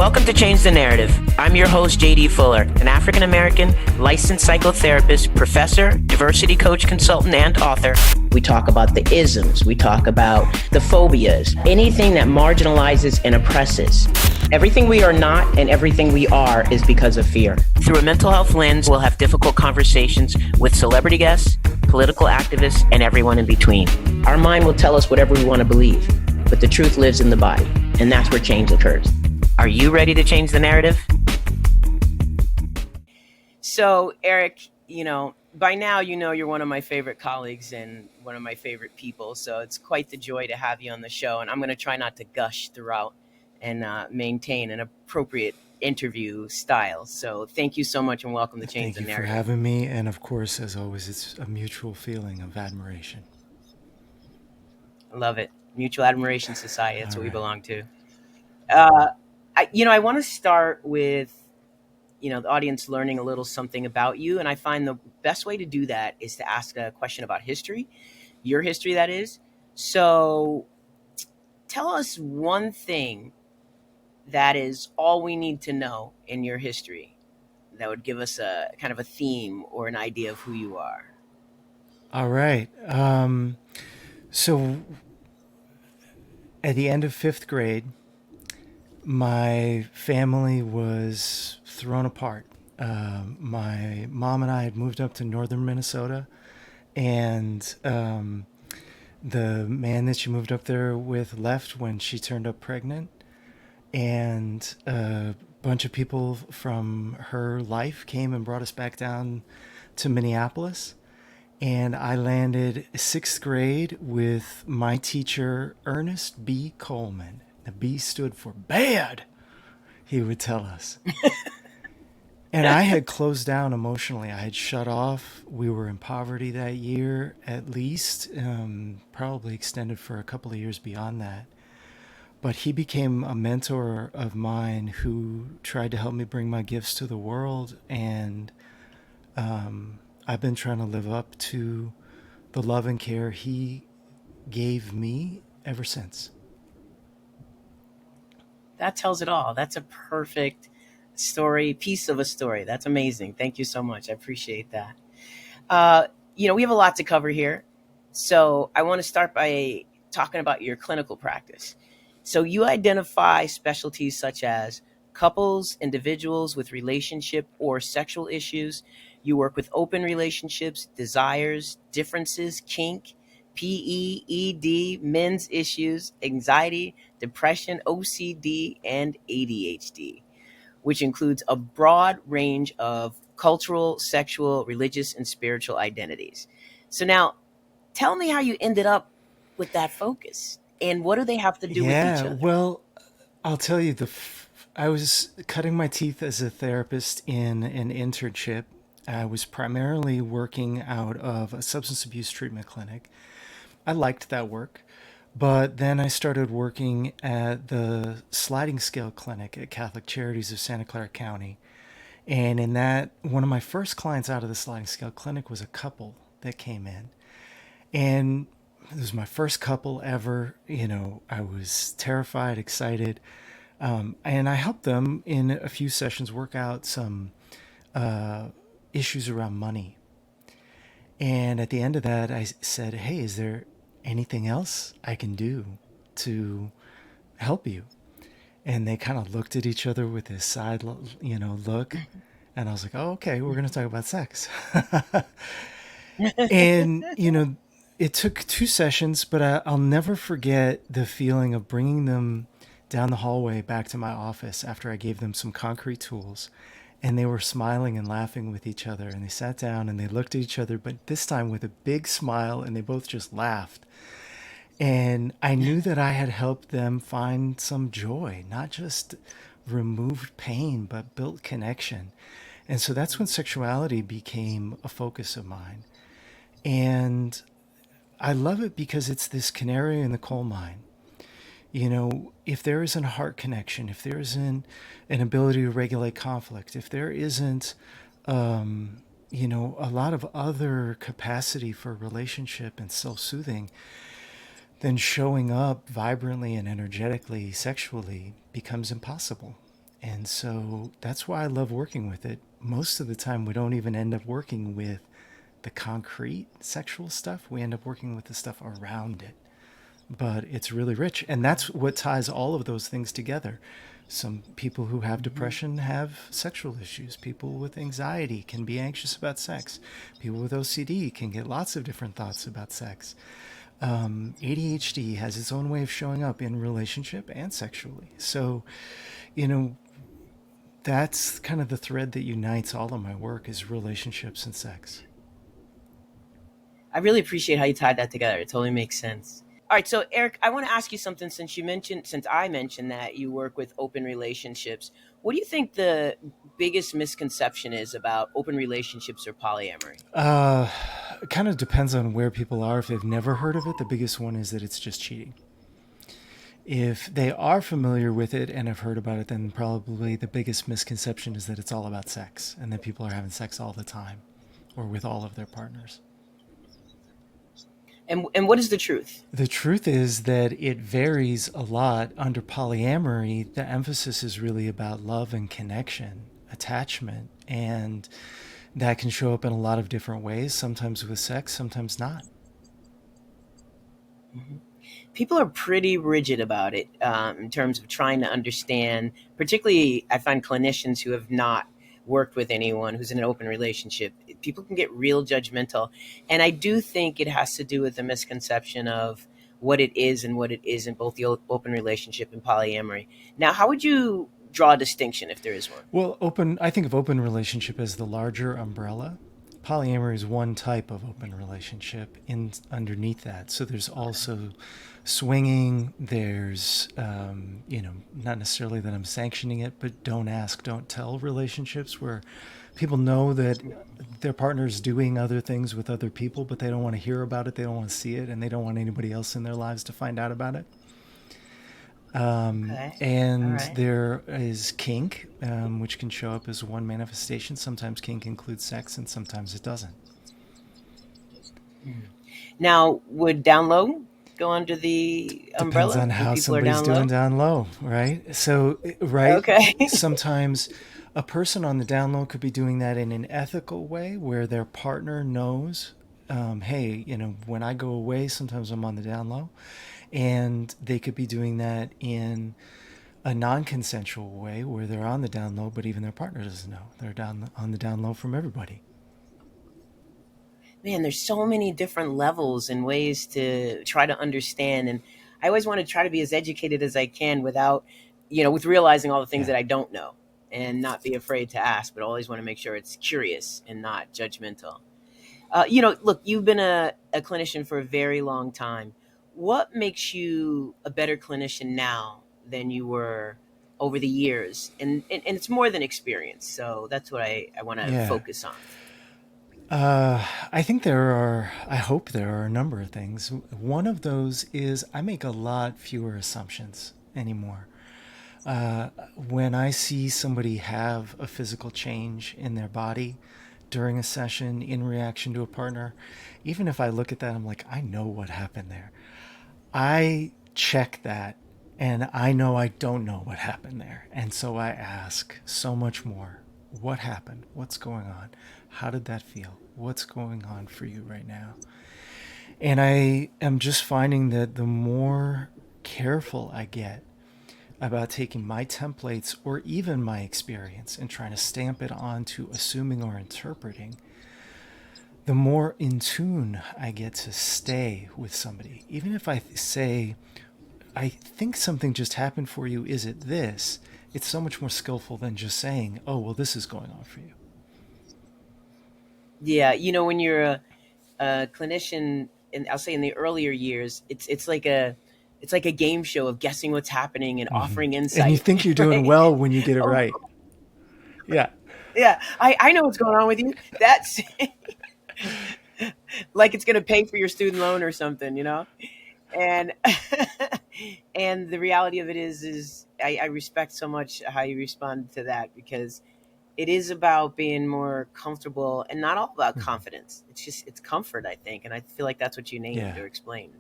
Welcome to Change the Narrative. I'm your host, JD Fuller, an African-American licensed psychotherapist, professor, diversity coach, consultant, and author. We talk about the isms. We talk about the phobias, anything that marginalizes and oppresses. Everything we are not and everything we are is because of fear. Through a mental health lens, we'll have difficult conversations with celebrity guests, political activists, and everyone in between. Our mind will tell us whatever we want to believe, but the truth lives in the body, and that's where change occurs. Are you ready to change the narrative? So, Eric, by now, you're one of my favorite colleagues and one of my favorite people. So it's quite the joy to have you on the show. And I'm going to try not to gush throughout and maintain an appropriate interview style. So thank you so much and welcome to Change the Narrative. Thank you for having me. And of course, as always, it's a mutual feeling of admiration. I love it. Mutual Admiration Society. That's what we belong to. I want to start with, the audience learning a little something about you. And I find the best way to do that is to ask a question about history, your history, that is. So tell us one thing that is all we need to know in your history that would give us a kind of a theme or an idea of who you are. All right. So at the end of 5th grade, my family was thrown apart. My mom and I had moved up to northern Minnesota, and the man that she moved up there with left when she turned up pregnant, and a bunch of people from her life came and brought us back down to Minneapolis. And I landed 6th grade with my teacher, Ernest B. Coleman. The B stood for bad, he would tell us. And I had closed down emotionally. I had shut off. We were in poverty that year, at least, probably extended for a couple of years beyond that. But he became a mentor of mine who tried to help me bring my gifts to the world. And I've been trying to live up to the love and care he gave me ever since. That tells it all. That's a perfect piece of a story. That's amazing. Thank you so much. I appreciate that. We have a lot to cover here. So I want to start by talking about your clinical practice. So you identify specialties such as couples, individuals with relationship or sexual issues. You work with open relationships, desires, differences, kink, PE, ED, men's issues, anxiety, depression, OCD, and ADHD, which includes a broad range of cultural, sexual, religious, and spiritual identities. So now, tell me how you ended up with that focus, and what do they have to do with each other? Well, I'll tell you, I was cutting my teeth as a therapist in an internship. I was primarily working out of a substance abuse treatment clinic. I liked that work, but then I started working at the sliding scale clinic at Catholic Charities of Santa Clara County. And in that, one of my first clients out of the sliding scale clinic was a couple that came in. And it was my first couple ever. I was terrified, excited. And I helped them in a few sessions work out some issues around money. And at the end of that, I said, hey, is there anything else I can do to help you? And they kind of looked at each other with this side, look. And I was like, oh, okay, we're going to talk about sex. And, it took 2 sessions, but I'll never forget the feeling of bringing them down the hallway back to my office after I gave them some concrete tools. And they were smiling and laughing with each other. And they sat down and they looked at each other, but this time with a big smile, and they both just laughed. And I knew that I had helped them find some joy, not just removed pain, but built connection. And so that's when sexuality became a focus of mine. And I love it because it's this canary in the coal mine. If there isn't a heart connection, if there isn't an ability to regulate conflict, if there isn't, a lot of other capacity for relationship and self-soothing, then showing up vibrantly and energetically, sexually becomes impossible. And so that's why I love working with it. Most of the time, we don't even end up working with the concrete sexual stuff. We end up working with the stuff around it. But it's really rich. And that's what ties all of those things together. Some people who have Hmm. depression have sexual issues. People with anxiety can be anxious about sex. People with OCD can get lots of different thoughts about sex. ADHD has its own way of showing up in relationship and sexually. So, you know, that's kind of the thread that unites all of my work is relationships and sex. I really appreciate how you tied that together. It totally makes sense. All right, so Eric, I want to ask you something since I mentioned that you work with open relationships. What do you think the biggest misconception is about open relationships or polyamory? Uh, it kind of depends on where people are. If they've never heard of it, the biggest one is that it's just cheating. If they are familiar with it and have heard about it, then probably the biggest misconception is that it's all about sex and that people are having sex all the time or with all of their partners. And what is the truth? The truth is that it varies a lot. Under polyamory, the emphasis is really about love and connection, attachment, and that can show up in a lot of different ways, sometimes with sex, sometimes not. Mhm. People are pretty rigid about it in terms of trying to understand. Particularly, I find clinicians who have not worked with anyone who's in an open relationship, people can get real judgmental. And I do think it has to do with the misconception of what it is and what it isn't, both the open relationship and polyamory. Now, how would you draw a distinction if there is one? Well, I think of open relationship as the larger umbrella. Polyamory is one type of open relationship in underneath that. So there's also swinging. There's, not necessarily that I'm sanctioning it, but don't ask, don't tell relationships where people know that their partner's doing other things with other people, but they don't want to hear about it. They don't want to see it, and they don't want anybody else in their lives to find out about it. Okay. All And right. there is kink, which can show up as one manifestation. Sometimes kink includes sex, and sometimes it doesn't. Mhm. Now, would down low go under the Depends umbrella on when how people are somebody's down doing low? down low, right? So, right, Okay. sometimes a person on the down low could be doing that in an ethical way where their partner knows, hey, when I go away, sometimes I'm on the down low. And they could be doing that in a non-consensual way where they're on the down low, but even their partner doesn't know. They're down on the down low from everybody. Man, there's so many different levels and ways to try to understand. And I always want to try to be as educated as I can without, with realizing all the things Yeah. that I don't know and not be afraid to ask, but always want to make sure it's curious and not judgmental. Look, you've been a clinician for a very long time. What makes you a better clinician now than you were over the years? And it's more than experience. So that's what I want to Yeah. focus on. I think I hope there are a number of things. One of those is I make a lot fewer assumptions anymore. When I see somebody have a physical change in their body during a session in reaction to a partner, even if I look at that, I'm like, I know what happened there. I check that and I know I don't know what happened there. And so I ask so much more. What happened? What's going on? How did that feel? What's going on for you right now? And I am just finding that the more careful I get about taking my templates or even my experience and trying to stamp it onto assuming or interpreting, the more in tune I get to stay with somebody. Even if I say, I think something just happened for you, is it this? It's so much more skillful than just saying, oh, well, this is going on for you. Yeah, when you're a clinician, and I'll say in the earlier years, it's like a game show of guessing what's happening and Mm-hmm. offering And you insight, think you're doing right? well when you get it Oh, right. Yeah. yeah, I know what's going on with you. That's like it's going to pay for your student loan or something. And and the reality of it is I respect so much how you respond to that because it is about being more comfortable and not all about Mm-hmm. confidence. It's comfort, I think, and I feel like that's what you named Yeah. or explained.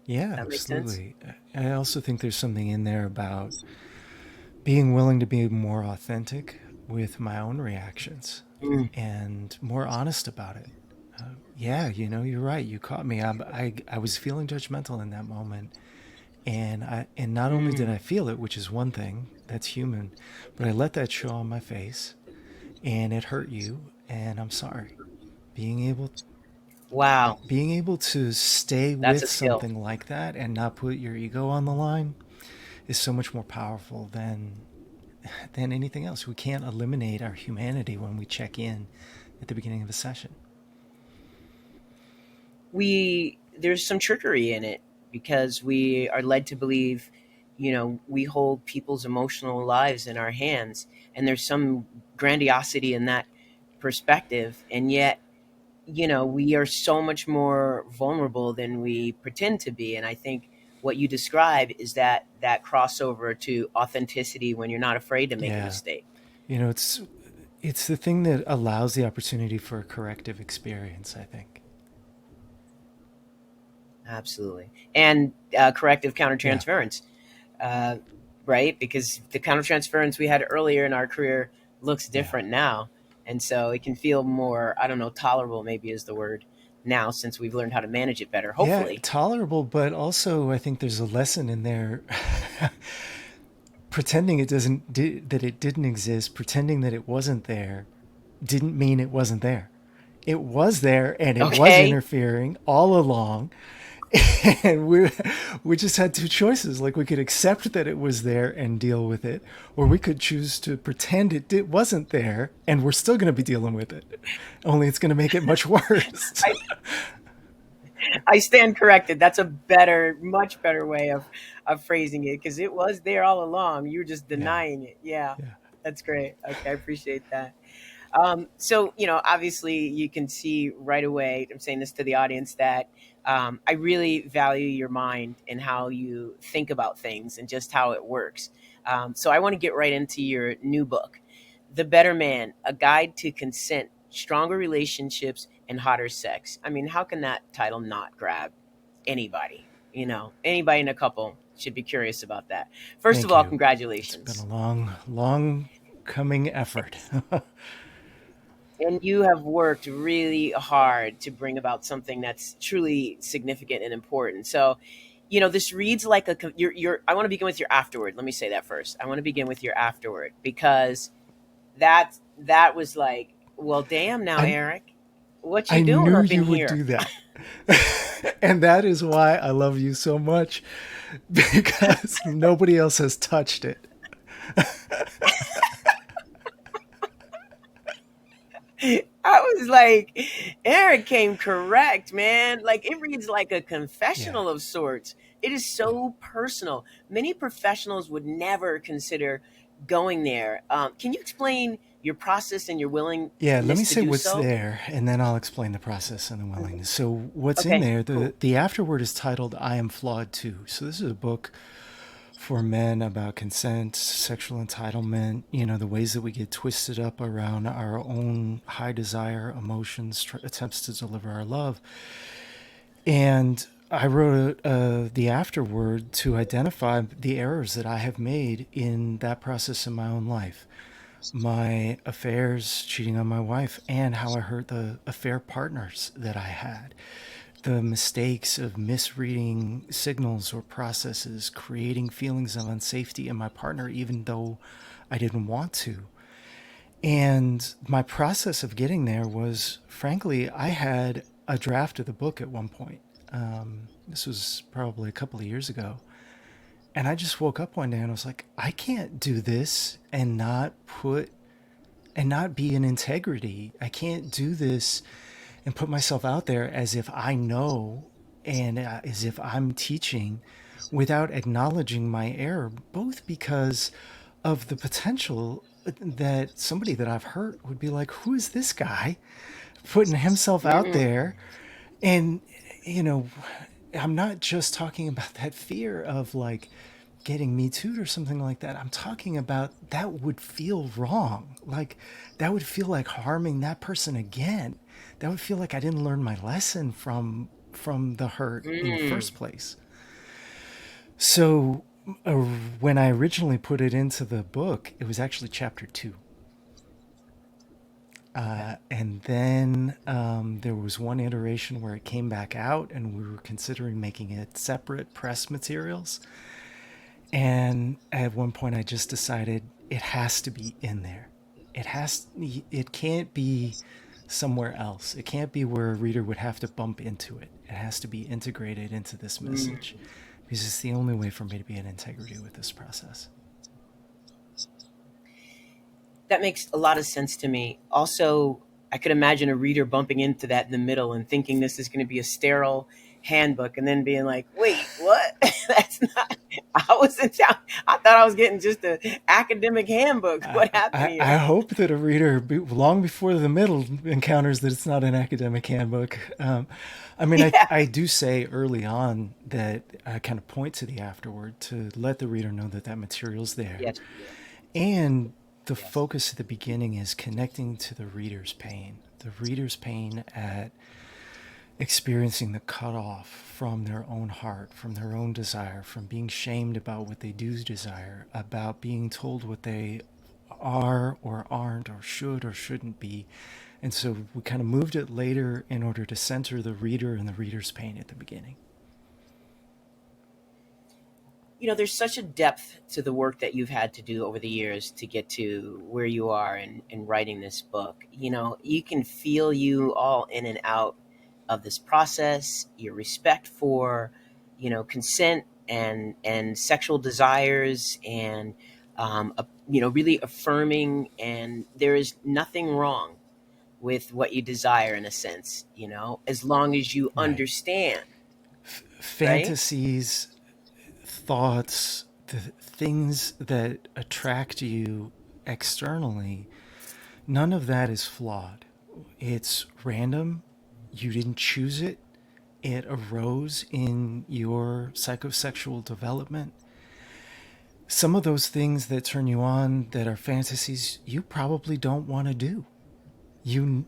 Yeah, That makes sense. absolutely. I also think there's something in there about being willing to be more authentic with my own reactions Mm. and more honest about it. Yeah, you're right. You caught me. I was feeling judgmental in that moment, and not only did Mm. I feel it, which is one thing that's human, but I let that show on my face, and it hurt you, and I'm sorry. Being able Wow, being able to stay that's with a skill. something like that and not put your ego on the line is so much more powerful than anything else. We can't eliminate our humanity when we check in at the beginning of a session. We There's some trickery in it because we are led to believe, we hold people's emotional lives in our hands, and there's some grandiosity in that perspective, and yet, we are so much more vulnerable than we pretend to be. And I think what you describe is that crossover to authenticity when you're not afraid to make a Yeah. mistake. It's the thing that allows the opportunity for a corrective experience, I think. Absolutely. And corrective Yeah. countertransference, uh, right? Because the countertransference we had earlier in our career looks Yeah. different now. And so it can feel more, I don't know, tolerable, maybe is the word now, since we've learned how to manage it better, Yeah, hopefully. tolerable, but also I think there's a lesson in there. Pretending that it didn't exist, pretending that it wasn't there, didn't mean it wasn't there. It was there, and it was Okay. interfering all along. And we just had two choices. Like, we could accept that it was there and deal with it, or we could choose to pretend wasn't there, and we're still going to be dealing with it. Only it's going to make it much worse. I, I stand corrected. That's a better, much better way of phrasing it, because it was there all along. You were just Yeah, denying it. Yeah, yeah. that's great. Okay, I appreciate that. So, obviously, you can see right away, I'm saying this to the audience, that I really value your mind and how you think about things and just how it works. So, I want to get right into your new book, The Better Man, A Guide to Consent, Stronger Relationships, and Hotter Sex. I mean, how can that title not grab anybody? Anybody in a couple should be curious about that. First of Thank all, you. It's been a congratulations. long coming effort. And you have worked really hard to bring about something that's truly significant and important. So, this reads like your I want to begin with your afterword. Let me say that first. I want to begin with your afterword, because that was like, well, damn now, I Eric, what you I doing knew up in you would here? do that. And that is why I love you so much, because nobody else has touched it. I was like, Eric came correct, man. Like, it reads like a Yeah. confessional of sorts. It is Yeah. so personal. Many professionals would never consider going there. Can you explain your process and your Yeah, let willingness me to say do what's so? there, and then I'll explain the process and the willingness. So, what's in Okay, there, cool. the afterword is titled I Am Flawed Too. So, this is a book for men about consent, sexual entitlement, the ways that we get twisted up around our own high desire, emotions, attempts to deliver our love. And I wrote the afterword to identify the errors that I have made in that process in my own life. My affairs, cheating on my wife, and how I hurt the affair partners that I had. The mistakes of misreading signals or processes, creating feelings of unsafety in my partner, even though I didn't want to. And my process of getting there was, frankly, I had a draft of the book at one point. This was probably a couple of years ago. And I just woke up one day and I was like, I can't do this and not be in integrity. I can't do this and put myself out there as if I know and as if I'm teaching without acknowledging my error, both because of the potential that somebody that I've hurt would be like, who is this guy putting himself out Mm, there? And, you know, I'm not just talking about that fear of like getting me too or something like that. I'm talking about that would feel wrong. Like that would feel like harming that person again. That would feel like I didn't learn my lesson from the hurt in the mm. first place. So uh, when I originally put it into the book, it was actually chapter 2. Okay. And then there was one iteration where it came back out, and we were considering making it separate press materials. And at one point, I just decided it has to be in there. It can't be somewhere else. It can't be where a reader would have to bump into it. It has to be integrated into this message, Mm. because it's the only way for me to be in integrity with this process. That makes a lot of sense to me. Also, I could imagine a reader bumping into that in the middle and thinking this is going to be a sterile handbook and then being like, wait, what? That's not, I was in town. I thought I was getting just an academic handbook. What happened I here? hope that a reader, long before the middle, encounters that it's not an academic handbook. I mean, Yeah. I do say early on that I kind of point to the afterword to let the reader know that that material's there. Yes, you will. And the Yes. focus at the beginning is connecting to the reader's pain at experiencing the cutoff from their own heart, from their own desire, from being shamed about what they do desire, about being told what they are or aren't or should or shouldn't be. And so we kind of moved it later in order to center the reader and the reader's pain at the beginning. There's such a depth to the work that you've had to do over the years to get to where you are in writing this book. You can feel you all in and out of this process, your respect for, consent and sexual desires and, really affirming. And there is nothing wrong with what you desire in a sense, as long as you Right. understand, right? Fantasies, thoughts, the things that attract you externally, none of that is flawed. It's random. You didn't choose it. It arose in your psychosexual development. Some of those things that turn you on that are fantasies, you probably don't want to do. You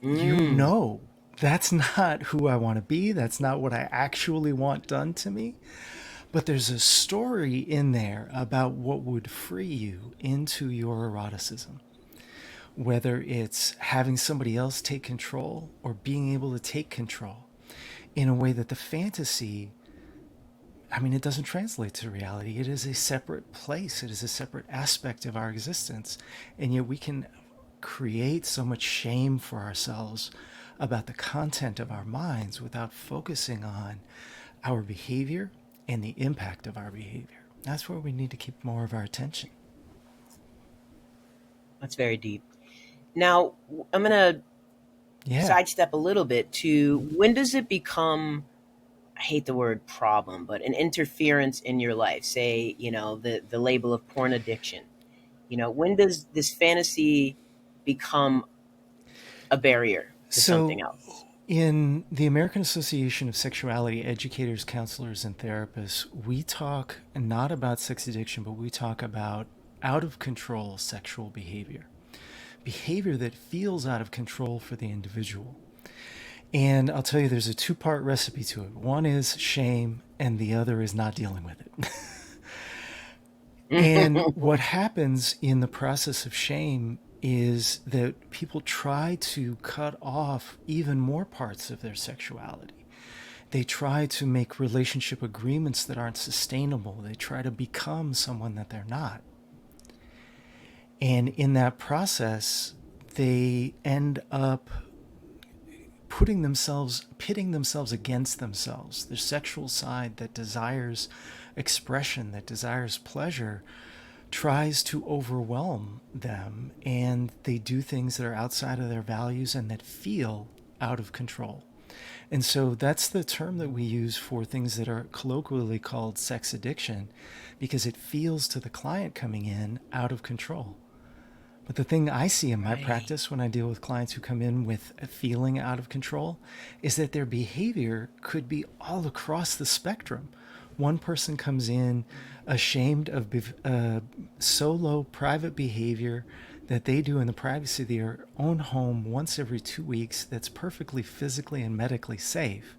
you Mm. know that's not who I want to be. That's not what I actually want done to me. But there's a story in there about what would free you into your eroticism. Whether it's having somebody else take control or being able to take control in a way that the fantasy, I mean, it doesn't translate to reality. It is a separate place, it is a separate aspect of our existence. And yet we can create so much shame for ourselves about the content of our minds without focusing on our behavior and the impact of our behavior. That's where we need to keep more of our attention. That's very deep. Now, I'm going to Yeah. sidestep a little bit to when does it become, I hate the word problem, but an interference in your life? Say, the label of porn addiction. When does this fantasy become a barrier to something So, else? in the American Association of Sexuality Educators, Counselors, and Therapists, we talk not about sex addiction, but we talk about out of control sexual behavior. Behavior that feels out of control for the individual. And I'll tell you, there's a two-part recipe to it. One is shame, and the other is not dealing with it. And what happens in the process of shame is that people try to cut off even more parts of their sexuality. They try to make relationship agreements that aren't sustainable. They try to become someone that they're not. And in that process, they end up pitting themselves against themselves. Their sexual side that desires expression, that desires pleasure, tries to overwhelm them, and they do things that are outside of their values and that feel out of control. And so that's the term that we use for things that are colloquially called sex addiction, because it feels to the client coming in out of control. But the thing I see in my Right. practice when I deal with clients who come in with a feeling out of control is that their behavior could be all across the spectrum. One person comes in ashamed of solo private behavior that they do in the privacy of their own home once every 2 weeks that's perfectly physically and medically safe.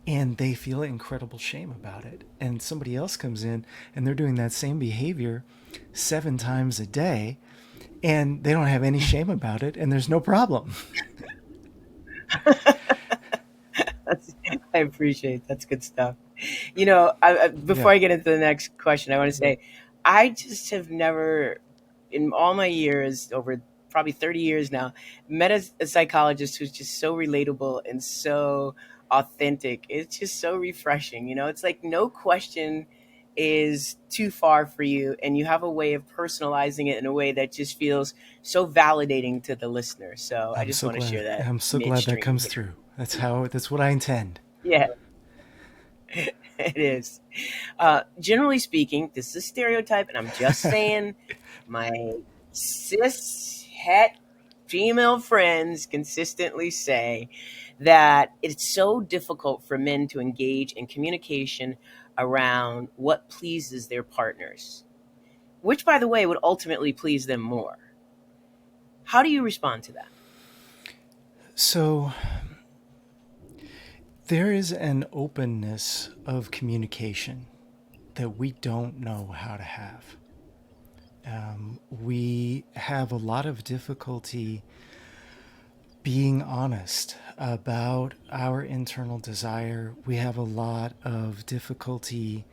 and they feel incredible shame about it. And somebody else comes in and they're doing that same behavior 7 times a day, and they don't have any shame about it, and there's no problem. That's, I appreciate that's good stuff. Yeah, Before I get into the next question, I want to say I just have never, in all my years, over probably 30 years now, met a psychologist who's just so relatable and so authentic. It's just so refreshing. It's like no question is too far for you, and you have a way of personalizing it in a way that just feels so validating to the listener. So I I'm just so want to glad. share that I'm so glad that midstream comes here. through. That's what I intend. Yeah, it is. Generally speaking, this is a stereotype, and I'm just saying my cis het female friends consistently say that it's so difficult for men to engage in communication around what pleases their partners, which, by the way, would ultimately please them more. How do you respond to that? So there is an openness of communication that we don't know how to have. We have a lot of difficulty being honest about our internal desire. We have a lot of difficulty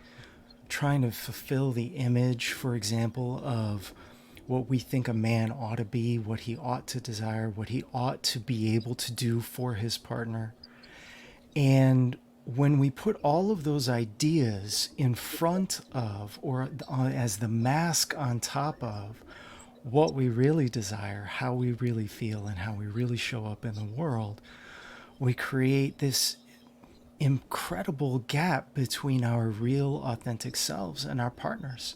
trying to fulfill the image, for example, of what we think a man ought to be, what he ought to desire, what he ought to be able to do for his partner. And when we put all of those ideas in front of, or as the mask on top of, what we really desire, how we really feel, and how we really show up in the world, we create this incredible gap between our real, authentic selves and our partners.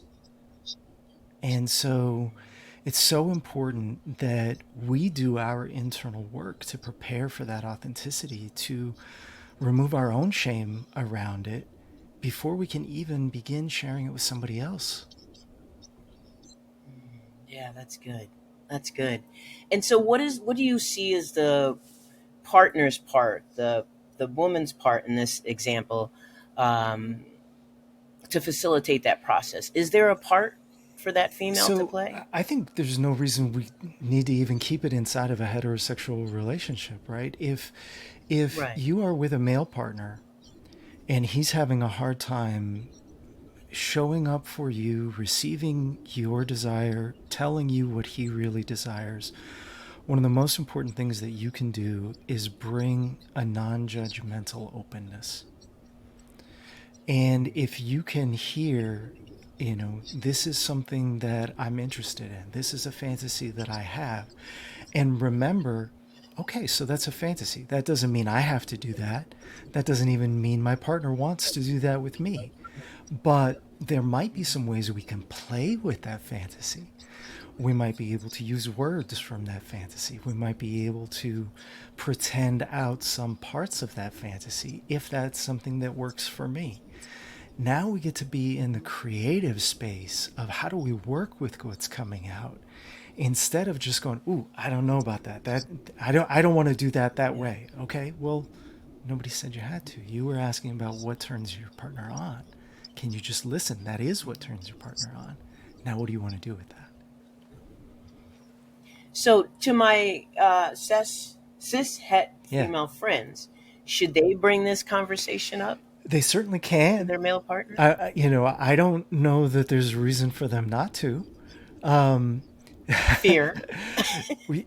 And so it's so important that we do our internal work to prepare for that authenticity, to remove our own shame around it before we can even begin sharing it with somebody else. Yeah, that's good. That's good. And so what do you see as the partner's part, the woman's part in this example, um, to facilitate that process? Is there a part for that female to So play? I think there's no reason we need to even keep it inside of a heterosexual relationship, right? If Right. you are with a male partner and he's having a hard time showing up for you, receiving your desire, telling you what he really desires, one of the most important things that you can do is bring a non-judgmental openness. And if you can hear, this is something that I'm interested in, this is a fantasy that I have, and remember, okay, so that's a fantasy. That doesn't mean I have to do that. That doesn't even mean my partner wants to do that with me. But there might be some ways we can play with that fantasy. We might be able to use words from that fantasy. We might be able to pretend out some parts of that fantasy if that's something that works for me. Now we get to be in the creative space of how do we work with what's coming out instead of just going, "Ooh, I don't know about that. I don't want to do that Yeah. way." Okay? Well, nobody said you had to. You were asking about what turns your partner on. Can you just listen? That is what turns your partner on. Now what do you want to do with that? So to my cis het Yeah. female friends, should they bring this conversation up They certainly to can. their male partner? I don't know that there's a reason for them not to. Um, Fear.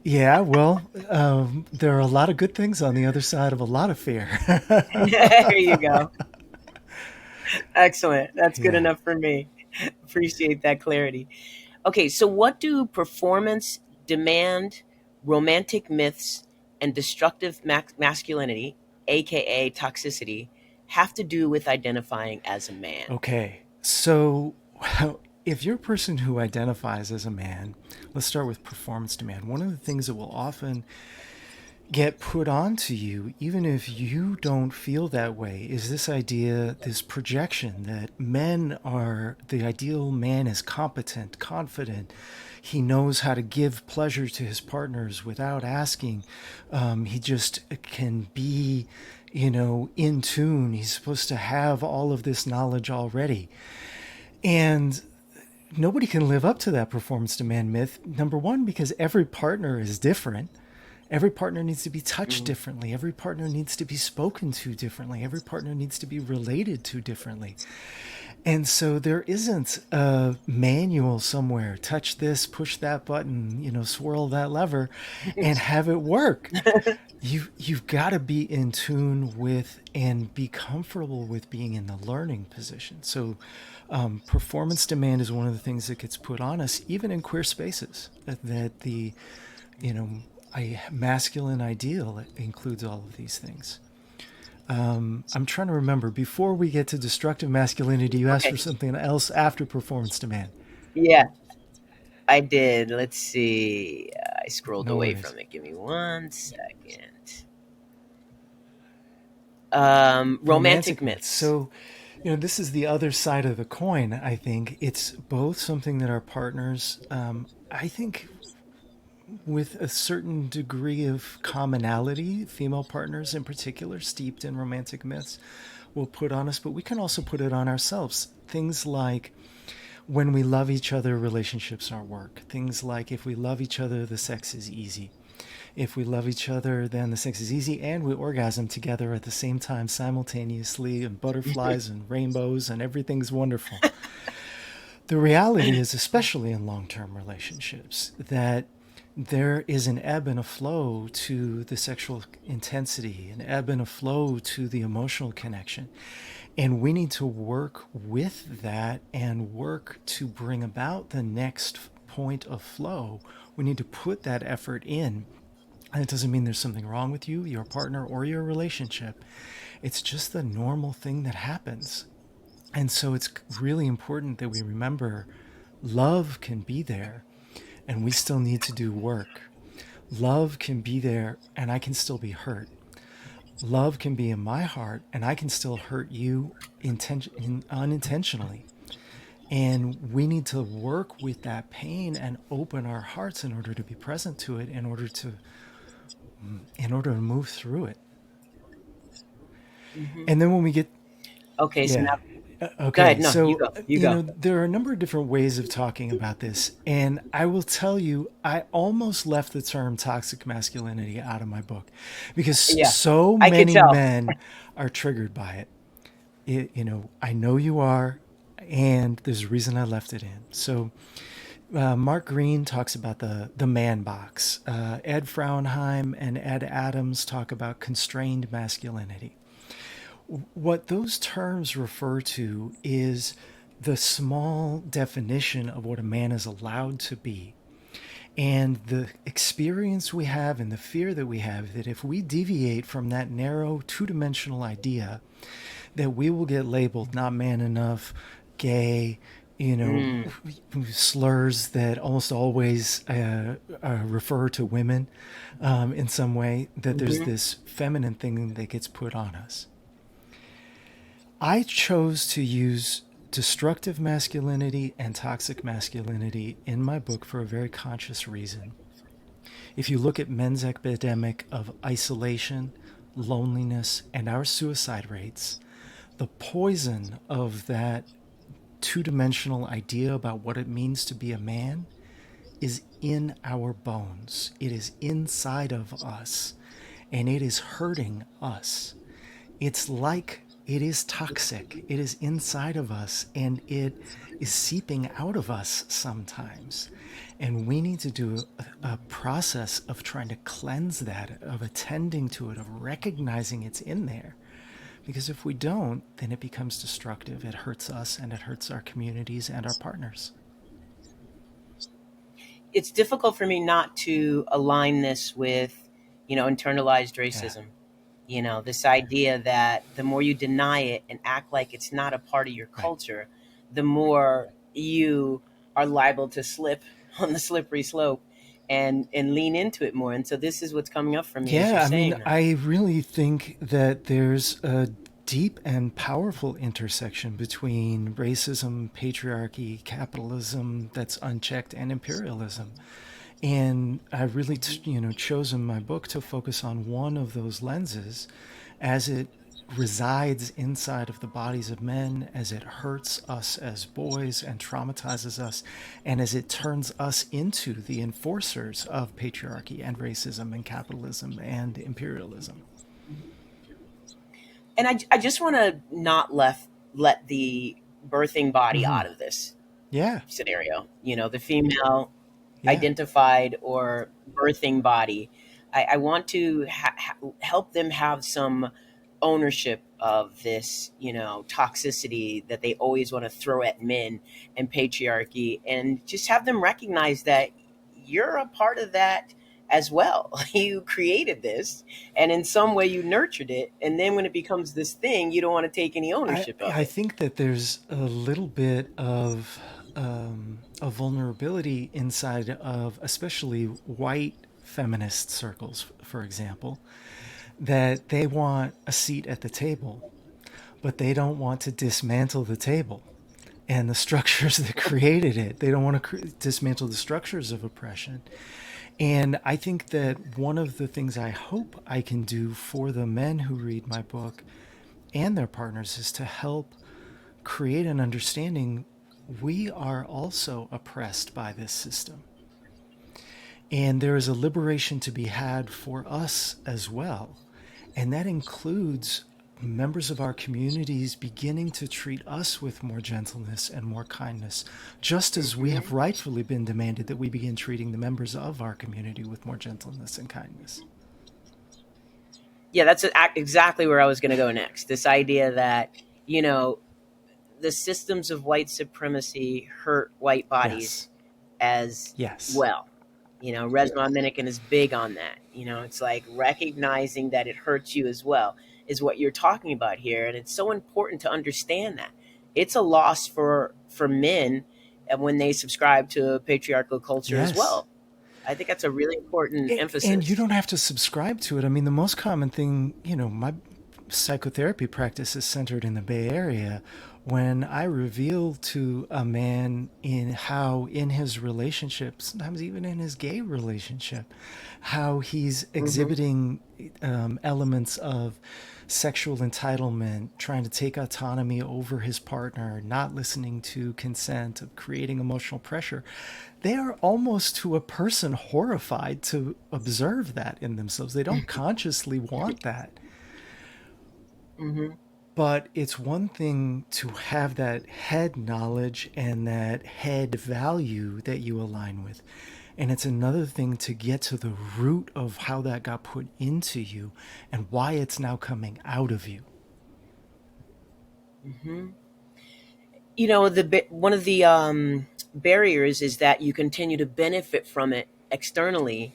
yeah, well, there are a lot of good things on the other side of a lot of fear. There you go. Excellent. That's good Yeah. enough for me. Appreciate that clarity. Okay, so what do performance, demand, romantic myths, and destructive masculinity, aka toxicity, have to do with identifying as a man? Okay. So, if you're a person who identifies as a man, let's start with performance demand. One of the things that will often get put onto you, even if you don't feel that way, is this idea, this projection that the ideal man is competent, confident. He knows how to give pleasure to his partners without asking. He just can be in tune. He's supposed to have all of this knowledge already. And nobody can live up to that performance demand myth. Number one, because every partner is different. Every partner needs to be touched Mhm. differently. Every partner needs to be spoken to differently. Every partner needs to be related to differently. And so there isn't a manual somewhere. Touch this, push that button, swirl that lever, and have it work. You've got to be in tune with and be comfortable with being in the learning position. So, performance demand is one of the things that gets put on us, even in queer spaces. That the you know a masculine ideal includes all of these things. I'm trying to remember. Before we get to destructive masculinity, you asked for Okay. something else after performance demand. Yeah, I did. Let's see. I scrolled No away worries. from it. Give me 1 second. Romantic Romantic myths. myths. So, this is the other side of the coin, I think. It's both something that our partners, I think, with a certain degree of commonality, female partners in particular, steeped in romantic myths, will put on us, but we can also put it on ourselves. Things like when we love each other, relationships aren't work. Things like if we love each other, the sex is easy. If we love each other, then the sex is easy and we orgasm together at the same time simultaneously, and butterflies and rainbows and everything's wonderful. The reality is, especially in long term relationships, that there is an ebb and a flow to the sexual intensity, an ebb and a flow to the emotional connection. And we need to work with that and work to bring about the next point of flow. We need to put that effort in. And it doesn't mean there's something wrong with you, your partner, or your relationship. It's just the normal thing that happens. And so it's really important that we remember love can be there and we still need to do work. Love can be there and I can still be hurt. Love can be in my heart and I can still hurt you unintentionally. And we need to work with that pain and open our hearts in order to be present to it, in order to move through it. Hmm. And then when we get, Okay, so yeah. now go ahead. Okay, No, you so go. You go. there are a number of different ways of talking about this, and I will tell you, I almost left the term toxic masculinity out of my book because Yeah, so I could many tell. men are triggered by it. I know you are, and there's a reason I left it in. So, Mark Green talks about the man box. Ed Frauenheim and Ed Adams talk about constrained masculinity. What those terms refer to is the small definition of what a man is allowed to be. And the experience we have and the fear that we have that if we deviate from that narrow two dimensional idea, that we will get labeled not man enough, gay, you know, Mm, slurs that almost always refer to women in some way, that there's hmm. this feminine thing that gets put on us. I chose to use destructive masculinity and toxic masculinity in my book for a very conscious reason. If you look at men's epidemic of isolation, loneliness, and our suicide rates, the poison of that two dimensional idea about what it means to be a man is in our bones. It is inside of us, and it is hurting us. It's like it is toxic. It is inside of us and it is seeping out of us sometimes. And we need to do a process of trying to cleanse that, of attending to it, of recognizing it's in there. Because if we don't, then it becomes destructive. It hurts us and it hurts our communities and our partners. It's difficult for me not to align this with, internalized Yeah, racism. This idea that the more you deny it and act like it's not a part of your right. culture, the more you are liable to slip on the slippery slope and lean into it more. And so this is what's coming up for me as you're Yeah, I mean, saying that. I really think that there's a deep and powerful intersection between racism, patriarchy, capitalism that's unchecked, and imperialism. And I really, Hmm. chosen my book to focus on one of those lenses, as it resides inside of the bodies of men, as it hurts us as boys and traumatizes us, and as it turns us into the enforcers of patriarchy and racism and capitalism and imperialism. And I just want to not let the birthing body out of this Yeah, scenario. You know, the female yeah. identified or birthing body. I want to help them have some ownership of this, you know, toxicity that they always want to throw at men and patriarchy, and just have them recognize that you're a part of that as well. You created this, and in some way you nurtured it, and then when it becomes this thing, you don't want to take any I ownership of I it. think that there's a little bit of a vulnerability inside of especially white feminist circles, for example, that they want a seat at the table, but they don't want to dismantle the table and the structures that created it. They don't want to dismantle the structures of oppression. And I think that one of the things I hope I can do for the men who read my book and their partners is to help create an understanding we are also oppressed by this system. And there is a liberation to be had for us as well. And that includes members of our communities beginning to treat us with more gentleness and more kindness, just as we have Hmm. rightfully been demanded that we begin treating the members of our community with more gentleness and kindness. Yeah, that's exactly where I was going to go next. This idea that, you know, the systems of white supremacy hurt white bodies Yes. as Yes. well. You know, Resmaa Minikin is big on that. You know, it's like recognizing that it hurts you as well is what you're talking about here, and it's so important to understand that it's a loss for men, and when they subscribe to a patriarchal culture as Yes. well. I think that's a really important And you emphasis. don't have to subscribe to it. I mean, the most common thing, my psychotherapy practice is centered in the Bay Area. When I reveal to a man in how, in his relationship, sometimes even in his gay relationship, how he's Hmm. exhibiting elements of sexual entitlement, trying to take autonomy over his partner, not listening to consent, of creating emotional pressure, they are almost to a person horrified to observe that in themselves. They don't consciously want that. Hmm. But it's one thing to have that head knowledge and that head value that you align with. And it's another thing to get to the root of how that got put into you and why it's now coming out of you. Hmm. You know, one of the barriers is that you continue to benefit from it externally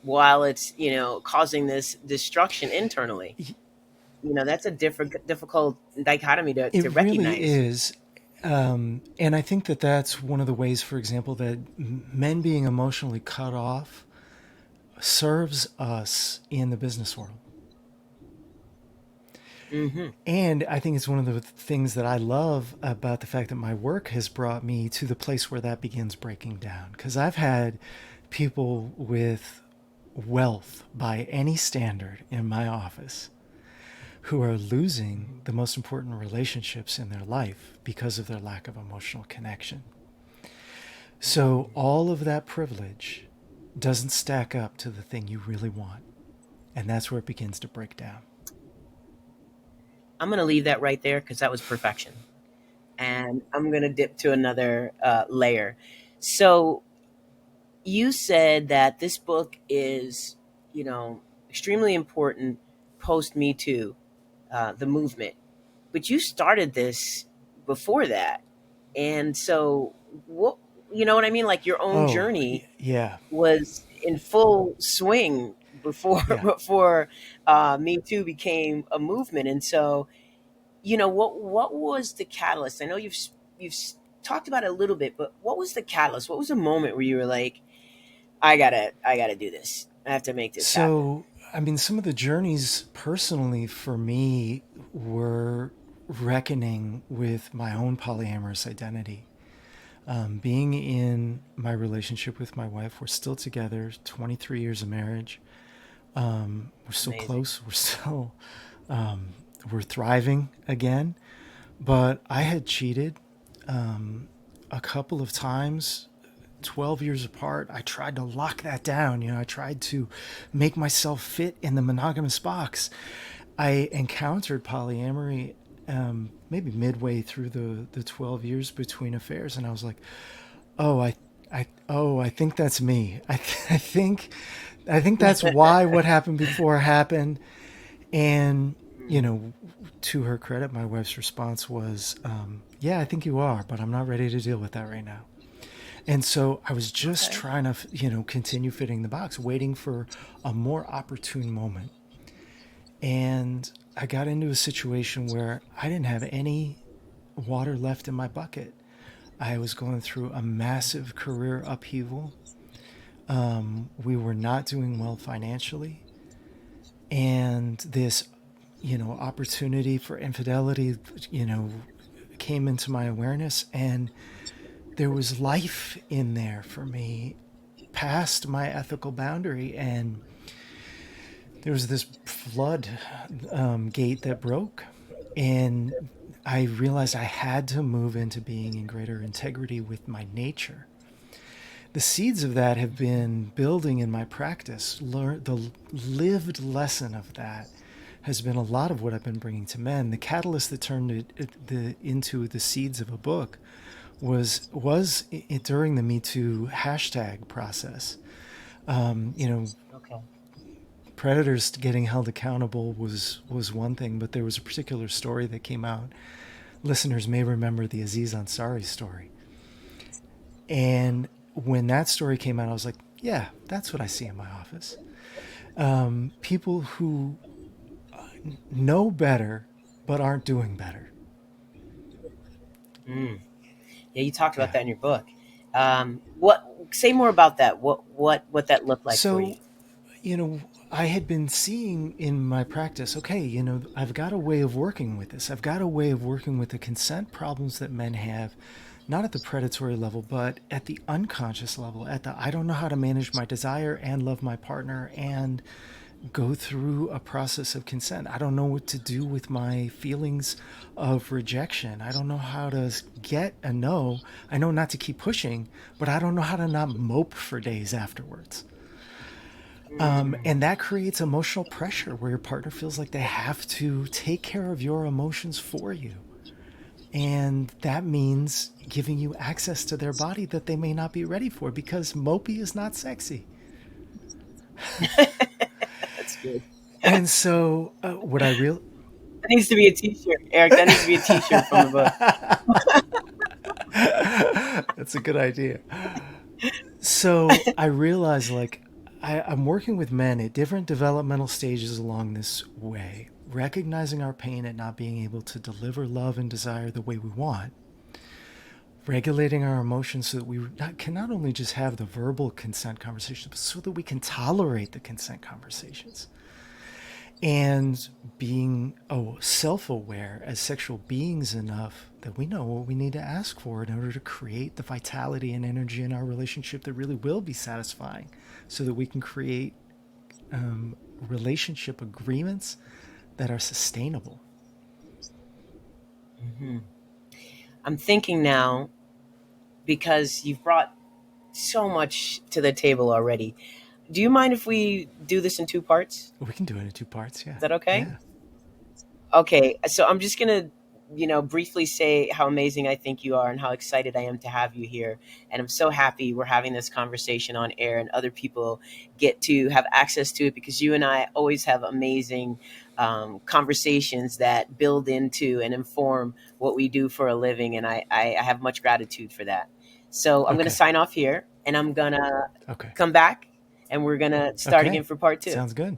while it's, you know, causing this destruction internally. You know, that's a difficult dichotomy It to really recognize. is. And I think that that's one of the ways, for example, that men being emotionally cut off serves us in the business world. Hmm. And I think it's one of the things that I love about the fact that my work has brought me to the place where that begins breaking down. Because I've had people with wealth by any standard in my office who are losing the most important relationships in their life because of their lack of emotional connection. So all of that privilege doesn't stack up to the thing you really want. And that's where it begins to break down. I'm going to leave that right there because that was perfection. And I'm going to dip to another layer. So you said that this book is, you know, extremely important post Me Too, the movement. But you started this before that. And so, what, you know what I mean? Like your own Oh, journey yeah, was in full swing before yeah. before Me Too became a movement. And so, you know, what was the catalyst? I know you've talked about it a little bit, but what was the catalyst? What was the moment where you were like, I gotta do this. I have to make this happen. So, I mean, some of the journeys personally for me were reckoning with my own polyamorous identity. Being in my relationship with my wife, we're still together, 23 years of marriage. We're still Amazing. close. We're still We're thriving again. But I had cheated a couple of times, 12 years apart. I tried to lock that down. I tried to make myself fit in the monogamous box. I encountered polyamory maybe midway through the 12 years between affairs, and I was like, oh, I think that's me. I think that's why what happened before happened. And, you know, to her credit, my wife's response was, yeah, I think you are, but I'm not ready to deal with that right now. And so I was just Okay. trying to, continue fitting the box, waiting for a more opportune moment. And I got into a situation where I didn't have any water left in my bucket. I was going through a massive career upheaval. We were not doing well financially. And this, opportunity for infidelity, came into my awareness. And there was life in there for me past my ethical boundary. And there was this flood gate that broke. And I realized I had to move into being in greater integrity with my nature. The seeds of that have been building in my practice. The lived lesson of that has been a lot of what I've been bringing to men. The catalyst that turned into the seeds of a book was it during the Me Too hashtag process. Um, you know, Okay. predators getting held accountable was one thing, but there was a particular story that came out. Listeners may remember the Aziz Ansari story. And when that story came out, I was like, yeah, that's what I see in my office. People who know better but aren't doing better. Mm. Yeah, you talked about Yeah. that in your book. What? Say more about that. What that looked like for you? So, you know, I had been seeing in my practice, okay, I've got a way of working with this. I've got a way of working with the consent problems that men have, not at the predatory level, but at the unconscious level, at the I don't know how to manage my desire and love my partner and go through a process of consent. I don't know what to do with my feelings of rejection. I don't know how to get a no. I know not to keep pushing, but I don't know how to not mope for days afterwards. Mm. And that creates emotional pressure where your partner feels like they have to take care of your emotions for you. And that means giving you access to their body that they may not be ready for because mopey is not sexy. That's good. And so, what I real That needs to be a T-shirt, Eric. That needs to be a T-shirt from the book. that's a good idea. So I realized like I'm working with men at different developmental stages along this way, recognizing our pain at not being able to deliver love and desire the way we want, regulating our emotions so that we can not only just have the verbal consent conversations, but so that we can tolerate the consent conversations. And being self-aware as sexual beings enough that we know what we need to ask for in order to create the vitality and energy in our relationship that really will be satisfying so that we can create relationship agreements that are sustainable. Hmm. I'm thinking now because you've brought so much to the table already. Do you mind if we do this in two parts? We can do it in two parts. Is Yeah. that okay? Yeah. Okay, so I'm just gonna, briefly say how amazing I think you are and how excited I am to have you here. And I'm so happy we're having this conversation on air and other people get to have access to it because you and I always have amazing conversations that build into and inform what we do for a living. And I have much gratitude for that. So I'm gonna Okay. sign off here and I'm gonna Okay. come back and we're gonna start Okay. again for part two. Sounds good.